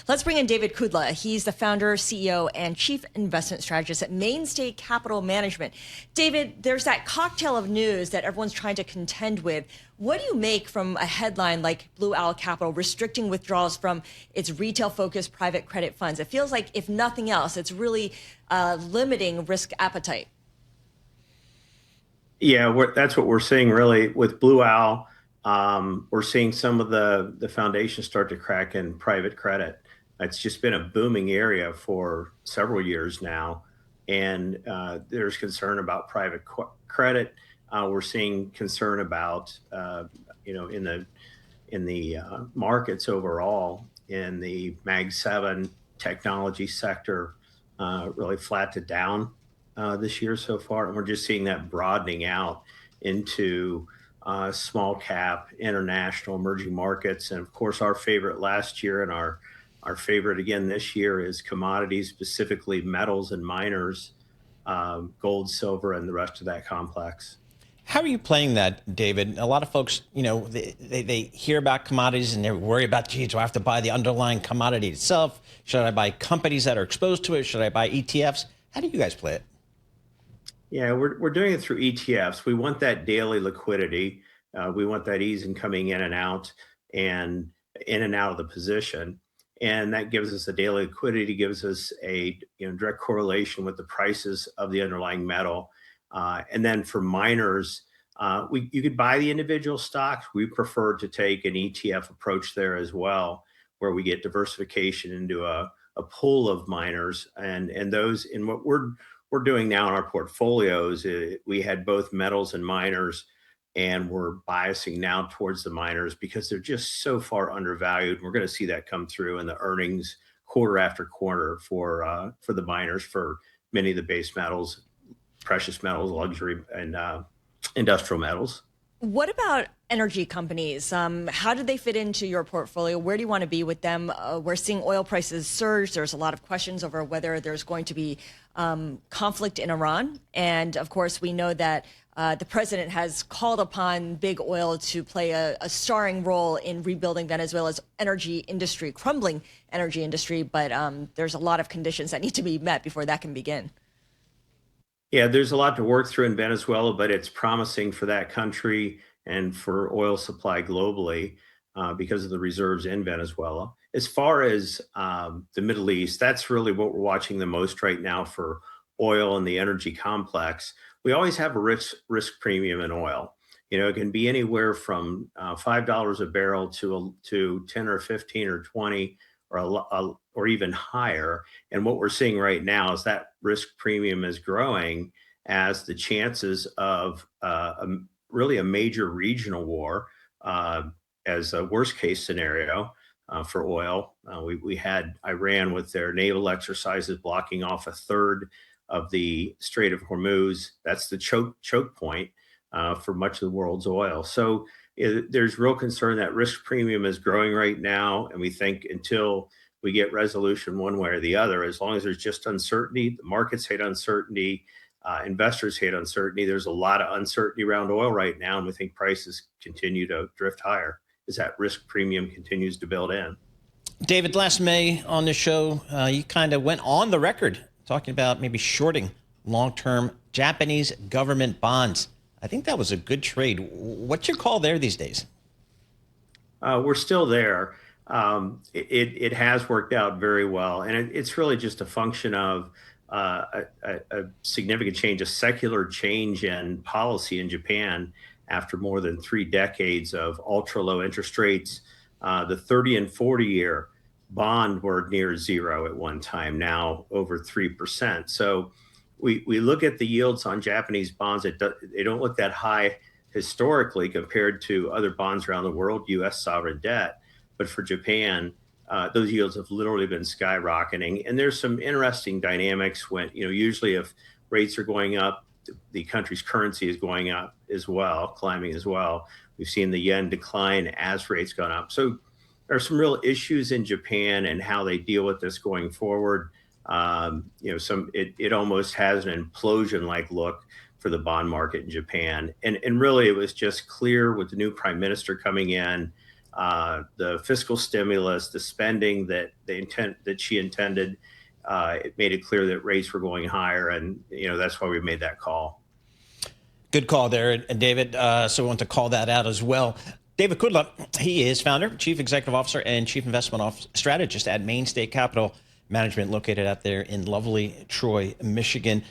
Let's bring in David Kudla. He's the founder, CEO, and chief investment strategist at Mainstay Capital Management. David, there's that cocktail of news that everyone's trying to contend with. What do you make from a headline like Blue Owl Capital restricting withdrawals from its retail-focused private credit funds? It feels like, if nothing else, it's really limiting risk appetite. Yeah, that's what we're seeing really with Blue Owl. We're seeing some of the foundations start to crack in private credit. It's just been a booming area for several years now, and there's concern about private credit. We're seeing concern about in the markets overall in the Mag 7 technology sector, really flat to down this year so far, and we're just seeing that broadening out into small cap, international, emerging markets. And of course, our favorite last year and our favorite again this year is commodities, specifically metals and miners, gold, silver, and the rest of that complex. How are you playing that, David? A lot of folks, they hear about commodities and they worry about, geez, do I have to buy the underlying commodity itself? Should I buy companies that are exposed to it? Should I buy ETFs? How do you guys play it? Yeah, we're doing it through ETFs. We want that daily liquidity. We want that ease in coming in and out of the position. And that gives us a daily liquidity, gives us a direct correlation with the prices of the underlying metal. And then for miners, you could buy the individual stocks. We prefer to take an ETF approach there as well, where we get diversification into a pool of miners. And those, in what we're doing now in our portfolios, we had both metals and miners, and we're biasing now towards the miners because they're just so far undervalued. We're going to see that come through in the earnings quarter after quarter for the miners, for many of the base metals, precious metals, luxury, and industrial metals. What about energy companies? How do they fit into your portfolio? Where do you want to be with them? We're seeing oil prices surge. There's a lot of questions over whether there's going to be conflict in Iran. And of course, we know that the president has called upon big oil to play a starring role in rebuilding Venezuela's energy industry, crumbling energy industry. But there's a lot of conditions that need to be met before that can begin. Yeah, there's a lot to work through in Venezuela, but it's promising for that country and for oil supply globally because of the reserves in Venezuela. As far as the Middle East, that's really what we're watching the most right now for oil and the energy complex. We always have a risk premium in oil. It can be anywhere from $5 a barrel to 10 or 15 or 20 or even higher. And what we're seeing right now is that risk premium is growing as the chances of really a major regional war as a worst case scenario for oil. We had Iran with their naval exercises blocking off a third of the Strait of Hormuz. That's the choke point for much of the world's oil. So there's real concern that risk premium is growing right now. And we think until we get resolution one way or the other, as long as there's just uncertainty, the markets hate uncertainty, investors hate uncertainty. There's a lot of uncertainty around oil right now, and we think prices continue to drift higher as that risk premium continues to build in. David, last May on the show, you kind of went on the record talking about maybe shorting long-term Japanese government bonds. I think that was a good trade. What's your call there these days? We're still there. It has worked out very well. And it's really just a function of a significant change, a secular change in policy in Japan after more than 3 decades of ultra low interest rates. The 30 and 40-year bond were near zero at one time, now over 3%. So we look at the yields on Japanese bonds. They don't look that high historically compared to other bonds around the world, U.S. sovereign debt. But for Japan, those yields have literally been skyrocketing. And there's some interesting dynamics when, usually if rates are going up, the country's currency is going up as well, climbing as well. We've seen the yen decline as rates gone up. So there are some real issues in Japan and how they deal with this going forward. It almost has an implosion-like look for the bond market in Japan. And really, it was just clear with the new prime minister coming in the fiscal stimulus, the spending that she intended, it made it clear that rates were going higher, and that's why we made that call. Good call there, David. So we want to call that out as well. David Kudla, he is founder, chief executive officer, and chief investment strategist at Mainstay Capital Management, located out there in lovely Troy, Michigan.